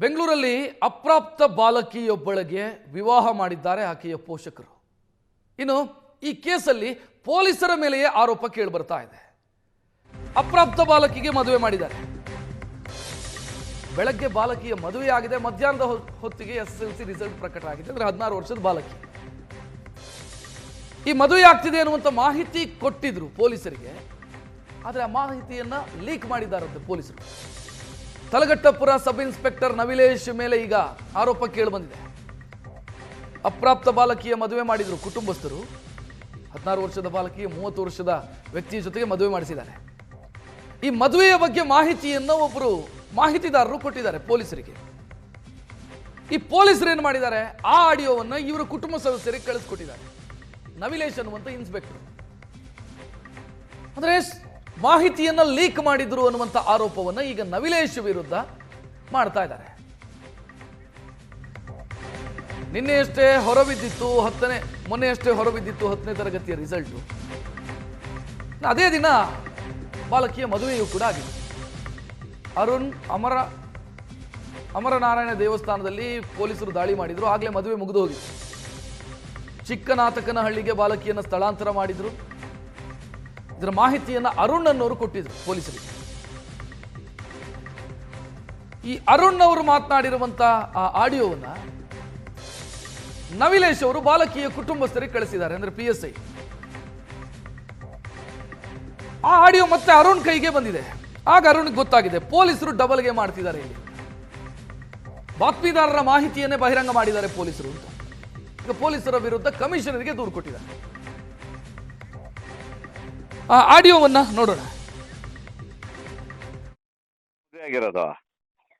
ಬೆಂಗಳೂರಲ್ಲಿ ಅಪ್ರಾಪ್ತ ಬಾಲಕಿಯೊಬ್ಬಳಿಗೆ ವಿವಾಹ ಮಾಡಿದ್ದಾರೆ ಆಕೆಯ ಪೋಷಕರು. ಇನ್ನು ಈ ಕೇಸಲ್ಲಿ ಪೊಲೀಸರ ಮೇಲೆಯೇ ಆರೋಪ ಕೇಳಿಬರ್ತಾ ಇದೆ. ಅಪ್ರಾಪ್ತ ಬಾಲಕಿಗೆ ಮದುವೆ ಮಾಡಿದ್ದಾರೆ. ಬೆಳಗ್ಗೆ ಬಾಲಕಿಯ ಮದುವೆ ಆಗಿದೆ, ಮಧ್ಯಾಹ್ನದ ಹೊತ್ತಿಗೆ SSLC ರಿಸಲ್ಟ್ ಪ್ರಕಟ ಆಗಿದೆ. ಅಂದ್ರೆ 16 ವರ್ಷದ ಬಾಲಕಿ. ಈ ಮದುವೆ ಆಗ್ತಿದೆ ಅನ್ನುವಂಥ ಮಾಹಿತಿ ಕೊಟ್ಟಿದ್ರು ಪೊಲೀಸರಿಗೆ, ಆದರೆ ಆ ಮಾಹಿತಿಯನ್ನ ಲೀಕ್ ಮಾಡಿದ್ದಾರಂತೆ ಪೊಲೀಸರು. ತಲಘಟ್ಟಪುರ ಸಬ್ ಇನ್ಸ್ಪೆಕ್ಟರ್ ನವಿಲೇಶ್ ಮೇಲೆ ಈಗ ಆರೋಪ ಕೇಳಿ ಬಂದಿದೆ. ಅಪ್ರಾಪ್ತ ಬಾಲಕಿಯ ಮದುವೆ ಮಾಡಿದ್ರು ಕುಟುಂಬಸ್ಥರು. 16 ವರ್ಷದ ಬಾಲಕಿಯ 30 ವರ್ಷದ ವ್ಯಕ್ತಿಯ ಜೊತೆಗೆ ಮದುವೆ ಮಾಡಿಸಿದ್ದಾರೆ. ಈ ಮದುವೆಯ ಬಗ್ಗೆ ಮಾಹಿತಿಯನ್ನು ಒಬ್ಬರು ಮಾಹಿತಿದಾರರು ಕೊಟ್ಟಿದ್ದಾರೆ ಪೊಲೀಸರಿಗೆ. ಈ ಪೊಲೀಸರು ಏನು ಮಾಡಿದ್ದಾರೆ, ಆ ಆಡಿಯೋವನ್ನು ಇವರ ಕುಟುಂಬ ಸದಸ್ಯರಿಗೆ ಕಳಿಸ್ಕೊಟ್ಟಿದ್ದಾರೆ. ನವಿಲೇಶ್ ಅನ್ನುವಂಥ ಇನ್ಸ್ಪೆಕ್ಟರ್ ಅಂದ್ರೆ ಮಾಹಿತಿಯನ್ನ ಲೀಕ್ ಮಾಡಿದ್ರು ಅನ್ನುವಂಥ ಆರೋಪವನ್ನು ಈಗ ನವಿಲೇಶ್ ವಿರುದ್ಧ ಮಾಡ್ತಾ ಇದ್ದಾರೆ. ಮೊನ್ನೆಯಷ್ಟೇ ಹೊರಬಿದ್ದಿತ್ತು 10ನೇ ತರಗತಿಯ ರಿಸಲ್ಟ್. ಅದೇ ದಿನ ಬಾಲಕಿಯ ಮದುವೆಯೂ ಕೂಡ ಆಗಿದೆ. ಅರುಣ್ ಅಮರನಾರಾಯಣ ದೇವಸ್ಥಾನದಲ್ಲಿ ಪೊಲೀಸರು ದಾಳಿ ಮಾಡಿದ್ರು. ಆಗಲೇ ಮದುವೆ ಮುಗಿದು ಹೋಗಿತ್ತು. ಚಿಕ್ಕನಾತಕನಹಳ್ಳಿಗೆ ಬಾಲಕಿಯನ್ನು ಸ್ಥಳಾಂತರ ಮಾಡಿದ್ರು. ಇದರ ಮಾಹಿತಿಯನ್ನು ಅರುಣ್ ಅನ್ನೋರು ಕೊಟ್ಟಿದ್ರು ಪೊಲೀಸರಿಗೆ. ಈ ಅರುಣ್ ಅವರು ಮಾತನಾಡಿರುವಂತ ಆ ಆಡಿಯೋವನ್ನ ನವಿಲೇಶ್ ಅವರು ಬಾಲಕಿಯ ಕುಟುಂಬಸ್ಥರಿಗೆ ಕಳಿಸಿದ್ದಾರೆ. ಅಂದ್ರೆ PSI. ಆ ಆಡಿಯೋ ಮತ್ತೆ ಅರುಣ್ ಕೈಗೆ ಬಂದಿದೆ. ಆಗ ಅರುಣ್ಗೆ ಗೊತ್ತಾಗಿದೆ ಪೊಲೀಸರು ಡಬಲ್ ಗೇಮ್ ಮಾಡ್ತಿದ್ದಾರೆ. ಇಲ್ಲಿ ಬಾತ್ಮೀದಾರರ ಮಾಹಿತಿಯನ್ನೇ ಬಹಿರಂಗ ಮಾಡಿದ್ದಾರೆ ಪೊಲೀಸರು ಅಂತ. ಈಗ ಪೊಲೀಸರ ವಿರುದ್ಧ ಕಮಿಷನರ್ಗೆ ದೂರು ಕೊಟ್ಟಿದ್ದಾರೆ. ಆ ಆಡಿಯೋವನ್ನ ನೋಡೋಣ.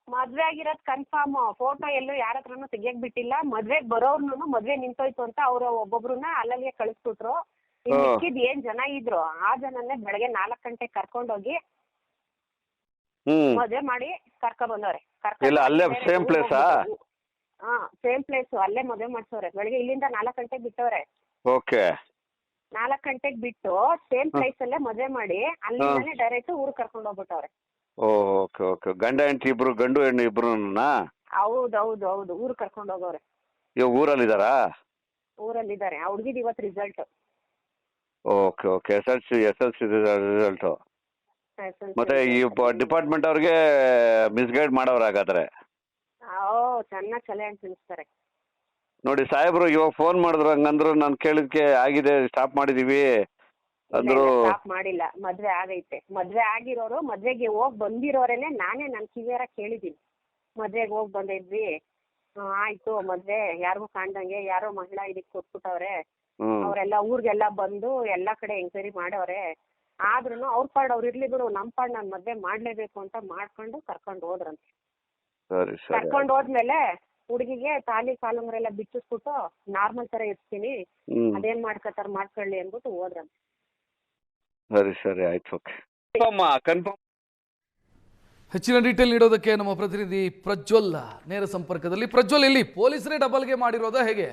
ಮದ್ವೆ ಆಗಿರೋದು ಕನ್ಫರ್ಮ್. ಫೋಟೋ ಎಲ್ಲೂ ಯಾರ ಹತ್ರನೂ ತೆಗಿಯಕ್ ಬಿಟ್ಟಿಲ್ಲ. ಮದ್ವೆಗ್ ಬರೋರ್ನು ಮದ್ವೆ ನಿಂತೋಯ್ತು ಅಂತ ಅವ್ರ ಒಬ್ಬೊಬ್ರನ್ನ ಅಲ್ಲಲ್ಲಿಗೆ ಕಳಿಸ್ಬಿಟ್ರು. ಮಿಕ್ಕಿದ್ ಏನ್ ಜನ ಇದ್ರು ಆ ಜನನ್ನೇ ಬೆಳಗ್ಗೆ 4 ಗಂಟೆಗೆ ಕರ್ಕೊಂಡೋಗಿ ಮದ್ವೆ ಮಾಡಿ ಕರ್ಕೊಂಡ್ ಬಂದವ್ರೆ. ಸೇಮ್ ಪ್ಲೇಸ್ ಅಲ್ಲೇ ಮದ್ವೆ ಮಾಡ್ಸವ್ರೆ. ಬೆಳಗ್ಗೆ ಇಲ್ಲಿಂದ 4 ಗಂಟೆಗೆ ಬಿಟ್ಟವ್ರೆ. 4 ಗಂಟೆಗೆ ಬಿಟ್ಟು ಸೇಮ್ ಪ್ಲೇಸ್ ಅಲ್ಲೇ ಮದ್ವೆ ಮಾಡಿ ಅಲ್ಲಿಂದಾನೆ ಡೈರೆಕ್ಟ್ ಊರ್ ಕರ್ಕೊಂಡ್ ಹೋಗ್ಬಿಟ್ಟವ್ರೆ. ಗಂಡ ಹೆಂಡತಿ ಇಬ್ರು, ಗಂಡು ಹೆಣ್ಣು ಇಬ್ರು? ಹೌದು ಊರ್ ಕರ್ಕೊಂಡ್ ಹೋಗವ್ರೆ. ಊರಲ್ಲಿದ್ದಾರಾ? ಊರಲ್ಲಿದ್ದಾರೆ. ಆ ಹುಡ್ಗಿದ್ ಇವತ್ತು ರಿಸಲ್ಟ್. SSLC result. ಮತ್ತೆ ಈ ಡಿಪಾರ್ಟ್ಮೆಂಟ್ ಅವ್ರಿಗೆ ಮಿಸ್ಗೈಡ್ ಮಾಡೋರು ಹಾಗಾದ್ರೆ? ಚೆನ್ನಾಗ್ ಚಲೆ ಅಂತ ತಿಳಿಸ್ತಾರೆ ನೋಡಿ. ಸಾಹೇಬ್ರು ಇವಾಗ ಫೋನ್ ಮಾಡಿದ್ರು, ಹಂಗಂದ್ರು ನಾನು ಕೇಳಿದ್ಕೆ ಆಗಿದೆ, ಸ್ಟಾಪ್ ಮಾಡಿದೀವಿ ಅಂದ್ರು. ಸ್ಟಾಪ್ ಮಾಡಿಲ್ಲ, ಮದ್ವೆ ಆಗೈತೆ. ಮದ್ವೆ ಆಗಿರೋರು ಮದ್ವೆಗೆ ಹೋಗ್ ಬಂದಿರೋರೇನೆ ನಾನೇ ನನ್ ಕಿವಿಯಾರ ಕೇಳಿದೀನಿ. ಮದ್ವೆಗೆ ಹೋಗ್ ಬಂದಿದ್ವಿ, ಆಯ್ತು ಮದ್ವೆ ಯಾರಿಗೂ ಕಾಣ್ದಂಗೆ ಯಾರೋ ಮಹಿಳಾ ಇದಕ್ ಕೊಟ್ಬಿಟ್ಟವ್ರೆ. ಅವ್ರೆಲ್ಲ ಊರ್ಗೆಲ್ಲ ಬಂದು ಎಲ್ಲಾ ಕಡೆ ಎಂಕ್ವೈರಿ ಮಾಡವ್ರೆ. ಆದ್ರೂ ಅವ್ರ ಪಾಡ್ ಅವ್ರು ಇರ್ಲಿ ಬಿಡು, ನಮ್ ಪಾಡ್ ನಾನ್ ಮದ್ವೆ ಮಾಡ್ಲೇಬೇಕು ಅಂತ ಮಾಡ್ಕೊಂಡು ಕರ್ಕೊಂಡ್ ಹೋದ್ರಂತೆ. ಕರ್ಕೊಂಡ್ ಹೋದ್ಮೇಲೆ ಹುಡುಗಿಗೆ ತಾಲಿ ಕಾಲುಂಗ್ರ ಎಲ್ಲ ಬಿಚ್ಚಿಸ್ಬಿಟ್ಟು ನಾರ್ಮಲ್ ತರ ಇರ್ತೀನಿ, ಅದೇನ್ ಮಾಡ್ಕೊತಾರ ಮಾಡ್ಕೊಳ್ಳಿ ಅಂದ್ಬಿಟ್ಟು ಹೋದ್ರಂತೆ. ಸರಿ ಆಯ್ತು. ಹೆಚ್ಚಿನ ಡೀಟೇಲ್ ನೀಡೋದಕ್ಕೆ ನಮ್ಮ ಪ್ರತಿನಿಧಿ ಪ್ರಜ್ವಲ್ ನೇರ ಸಂಪರ್ಕದಲ್ಲಿ. ಪ್ರಜ್ವಲ್, ಇಲ್ಲಿ ಪೊಲೀಸರೇ ಡಬಲ್ಗೆ ಮಾಡಿರೋದಾ ಹೇಗೆ?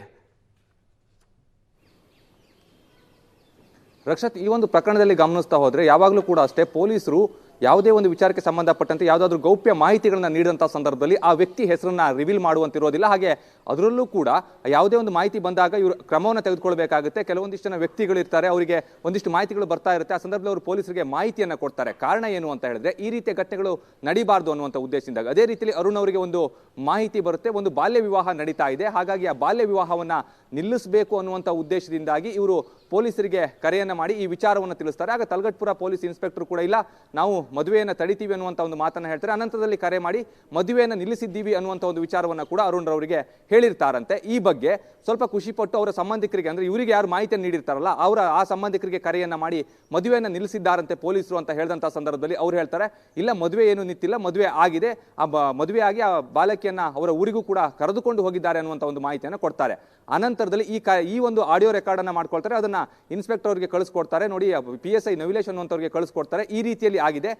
ರಕ್ಷತ್, ಈ ಒಂದು ಪ್ರಕರಣದಲ್ಲಿ ಗಮನಿಸ್ತಾ ಹೋದ್ರೆ ಯಾವಾಗಲೂ ಕೂಡ ಅಷ್ಟೇ ಪೊಲೀಸರು ಯಾವುದೇ ಒಂದು ವಿಚಾರಕ್ಕೆ ಸಂಬಂಧಪಟ್ಟಂತೆ ಯಾವುದಾದ್ರೂ ಗೌಪ್ಯ ಮಾಹಿತಿಗಳನ್ನ ನೀಡಿದಂಥ ಸಂದರ್ಭದಲ್ಲಿ ಆ ವ್ಯಕ್ತಿ ಹೆಸರನ್ನ ರಿವೀಲ್ ಮಾಡುವಂತಿರೋದಿಲ್ಲ. ಹಾಗೆ ಅದರಲ್ಲೂ ಕೂಡ ಯಾವುದೇ ಒಂದು ಮಾಹಿತಿ ಬಂದಾಗ ಇವರು ಕ್ರಮವನ್ನು ತೆಗೆದುಕೊಳ್ಬೇಕಾಗುತ್ತೆ. ಕೆಲವೊಂದಿಷ್ಟು ಜನ ವ್ಯಕ್ತಿಗಳಿರ್ತಾರೆ, ಅವರಿಗೆ ಒಂದಿಷ್ಟು ಮಾಹಿತಿಗಳು ಬರ್ತಾ ಇರುತ್ತೆ. ಆ ಸಂದರ್ಭದಲ್ಲಿ ಅವರು ಪೊಲೀಸರಿಗೆ ಮಾಹಿತಿಯನ್ನು ಕೊಡ್ತಾರೆ. ಕಾರಣ ಏನು ಅಂತ ಹೇಳಿದ್ರೆ ಈ ರೀತಿಯ ಘಟನೆಗಳು ನಡೀಬಾರ್ದು ಅನ್ನುವಂಥ ಉದ್ದೇಶದಿಂದ. ಅದೇ ರೀತಿಯಲ್ಲಿ ಅರುಣ್ ಅವರಿಗೆ ಒಂದು ಮಾಹಿತಿ ಬರುತ್ತೆ, ಒಂದು ಬಾಲ್ಯ ವಿವಾಹ ನಡೀತಾ ಇದೆ, ಹಾಗಾಗಿ ಆ ಬಾಲ್ಯ ವಿವಾಹವನ್ನ ನಿಲ್ಲಿಸಬೇಕು ಅನ್ನುವಂಥ ಉದ್ದೇಶದಿಂದಾಗಿ ಇವರು ಪೊಲೀಸರಿಗೆ ಕರೆಯನ್ನ ಮಾಡಿ ಈ ವಿಚಾರವನ್ನು ತಿಳಿಸ್ತಾರೆ. ಆಗ ತಲಘಟ್ಟಪುರ ಪೊಲೀಸ್ ಇನ್ಸ್ಪೆಕ್ಟರ್ ಕೂಡ ಇಲ್ಲ, ನಾವು ಮದುವೆಯನ್ನು ತಡಿತೀವಿ ಅನ್ನುವಂಥ ಒಂದು ಮಾತನ್ನ ಹೇಳ್ತಾರೆ. ಅನಂತರದಲ್ಲಿ ಕರೆ ಮಾಡಿ ಮದುವೆಯನ್ನು ನಿಲ್ಲಿಸಿದ್ದೀವಿ ಅನ್ನುವಂಥ ಒಂದು ವಿಚಾರವನ್ನು ಕೂಡ ಅರುಣ್ ಅವರಿಗೆ ಹೇಳಿರ್ತಾರಂತೆ. ಈ ಬಗ್ಗೆ ಸ್ವಲ್ಪ ಖುಷಿಪಟ್ಟು ಅವರ ಸಂಬಂಧಿಕರಿಗೆ, ಅಂದ್ರೆ ಇವರಿಗೆ ಯಾರು ಮಾಹಿತಿಯನ್ನು ನೀಡಿರ್ತಾರಲ್ಲ ಆ ಸಂಬಂಧಿಕರಿಗೆ ಕರೆಯನ್ನ ಮಾಡಿ ಮದುವೆಯನ್ನು ನಿಲ್ಲಿಸಿದ್ದಾರಂತೆ ಪೊಲೀಸರು ಅಂತ ಹೇಳಿದಂಥ ಸಂದರ್ಭದಲ್ಲಿ ಅವ್ರು ಹೇಳ್ತಾರೆ, ಇಲ್ಲ ಮದುವೆ ಏನು ನಿಂತಿಲ್ಲ, ಮದುವೆ ಆಗಿದೆ. ಮದುವೆ ಆಗಿ ಆ ಬಾಲಕಿಯನ್ನ ಅವರ ಊರಿಗೂ ಕೂಡ ಕರೆದುಕೊಂಡು ಹೋಗಿದ್ದಾರೆ ಅನ್ನುವಂಥ ಒಂದು ಮಾಹಿತಿಯನ್ನು ಕೊಡ್ತಾರೆ. ಅನಂತರದಲ್ಲಿ ಈ ಒಂದು ಆಡಿಯೋ ರೆಕಾರ್ಡ್ ಅನ್ನ ಮಾಡ್ಕೊಳ್ತಾರೆ. ಅದನ್ನ ಇನ್ಸ್ಪೆಕ್ಟರ್ ಅವರಿಗೆ ಕಳಿಸ್ಕೊಡ್ತಾರೆ. ನೋಡಿ, PSI ನವಿಲೇಶ್ ಅನ್ನುವಂಥವ್ರಿಗೆ ಕಳಿಸ್ಕೊಡ್ತಾರೆ. ಈ ರೀತಿಯಲ್ಲಿ ಆಗಿದೆ,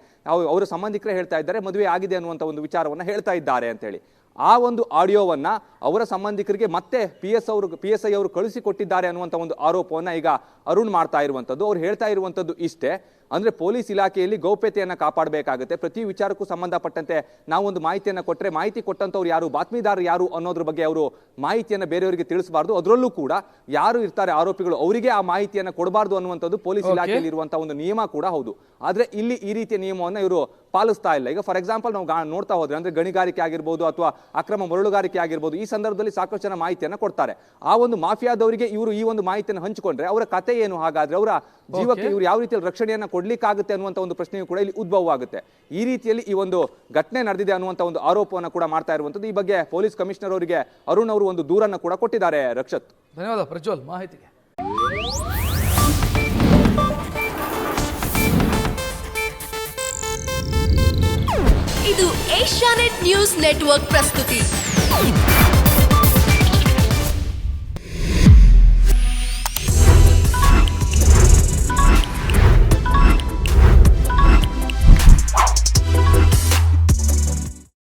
ಅವರ ಸಂಬಂಧಿಕರೇ ಹೇಳ್ತಾ ಇದ್ದಾರೆ ಮದುವೆ ಆಗಿದೆ ಅನ್ನುವಂಥ ಒಂದು ವಿಚಾರವನ್ನ ಹೇಳ್ತಾ ಇದ್ದಾರೆ ಅಂತ ಹೇಳಿ. ಆ ಒಂದು ಆಡಿಯೋವನ್ನ ಅವರ ಸಂಬಂಧಿಕರಿಗೆ ಮತ್ತೆ PSI ಅವರು ಕಳಿಸಿಕೊಟ್ಟಿದ್ದಾರೆ ಅನ್ನುವಂಥ ಒಂದು ಆರೋಪವನ್ನ ಈಗ ಅರುಣ್ ಮಾಡ್ತಾ ಇರುವಂಥದ್ದು. ಅವ್ರು ಹೇಳ್ತಾ ಇರುವಂಥದ್ದು ಇಷ್ಟೇ, ಅಂದ್ರೆ ಪೊಲೀಸ್ ಇಲಾಖೆಯಲ್ಲಿ ಗೌಪ್ಯತೆಯನ್ನ ಕಾಪಾಡಬೇಕಾಗುತ್ತೆ. ಪ್ರತಿ ವಿಚಾರಕ್ಕೂ ಸಂಬಂಧಪಟ್ಟಂತೆ ನಾವೊಂದು ಮಾಹಿತಿಯನ್ನ ಕೊಟ್ಟರೆ ಮಾಹಿತಿ ಕೊಟ್ಟಂತವ್ರು ಯಾರು, ಬಾತ್ಮೀದಾರರು ಯಾರು ಅನ್ನೋದ್ರ ಬಗ್ಗೆ ಅವರು ಮಾಹಿತಿಯನ್ನ ಬೇರೆಯವರಿಗೆ ತಿಳಿಸಬಾರ್ದು. ಅದರಲ್ಲೂ ಕೂಡ ಯಾರು ಇರ್ತಾರೆ ಆರೋಪಿಗಳು ಅವರಿಗೆ ಆ ಮಾಹಿತಿಯನ್ನ ಕೊಡಬಾರ್ದು ಅನ್ನುವಂಥದ್ದು ಪೊಲೀಸ್ ಇಲಾಖೆಯಲ್ಲಿ ಇರುವಂತಹ ಒಂದು ನಿಯಮ ಕೂಡ ಹೌದು. ಆದ್ರೆ ಇಲ್ಲಿ ಈ ರೀತಿಯ ನಿಯಮವನ್ನ ಇವರು ಪಾಲಿಸ್ತಾ ಇಲ್ಲ. ಈಗ ಫಾರ್ ಎಕ್ಸಾಂಪಲ್ ನಾವು ನೋಡ್ತಾ ಹೋದ್ರೆ ಅಂದ್ರೆ ಗಣಿಗಾರಿಕೆ ಆಗಿರ್ಬೋದು ಅಥವಾ ಅಕ್ರಮ ಮರಳುಗಾರಿಕೆ ಆಗಿರ್ಬೋದು, ಈ ಸಂದರ್ಭದಲ್ಲಿ ಸಾಕಷ್ಟು ಜನ ಮಾಹಿತಿಯನ್ನ ಕೊಡ್ತಾರೆ. ಆ ಒಂದು ಮಾಫಿಯಾದವರಿಗೆ ಇವರು ಈ ಒಂದು ಮಾಹಿತಿಯನ್ನು ಹಂಚಿಕೊಂಡ್ರೆ ಅವರ ಕತೆ ಏನು, ಹಾಗಾದ್ರೆ ಅವರ ಜೀವಕ್ಕೆ ಇವರು ಯಾವ ರೀತಿಯಲ್ಲಿ ರಕ್ಷಣೆಯನ್ನ ಕೊಡ್ಲಿಕ್ಕಾಗುತ್ತೆ ಅನ್ನುವಂತ ಒಂದು ಪ್ರಶ್ನೆಯೂ ಕೂಡ ಇಲ್ಲಿ ಉದ್ಭವ ಆಗುತ್ತೆ. ಈ ರೀತಿಯಲ್ಲಿ ಈ ಒಂದು ಘಟನೆ ನಡೆದಿದೆ ಅನ್ನುವಂತ ಒಂದು ಆರೋಪವನ್ನು ಕೂಡ ಮಾಡ್ತಾ ಇರುವಂತದ್ದು. ಈ ಬಗ್ಗೆ ಪೊಲೀಸ್ ಕಮಿಷನರ್ ಅವರಿಗೆ ಅರುಣ್ ಅವರು ಒಂದು ದೂರನ್ನು ಕೂಡ ಕೊಟ್ಟಿದ್ದಾರೆ. ರಕ್ಷತ್, ಧನ್ಯವಾದ ಪ್ರಜ್ವಲ್ ಮಾಹಿತಿಗೆ. ಇದು ಏಷ್ಯಾನೆಟ್ ನ್ಯೂಸ್ ನೆಟ್ವರ್ಕ್ ಪ್ರಸ್ತುತಿ.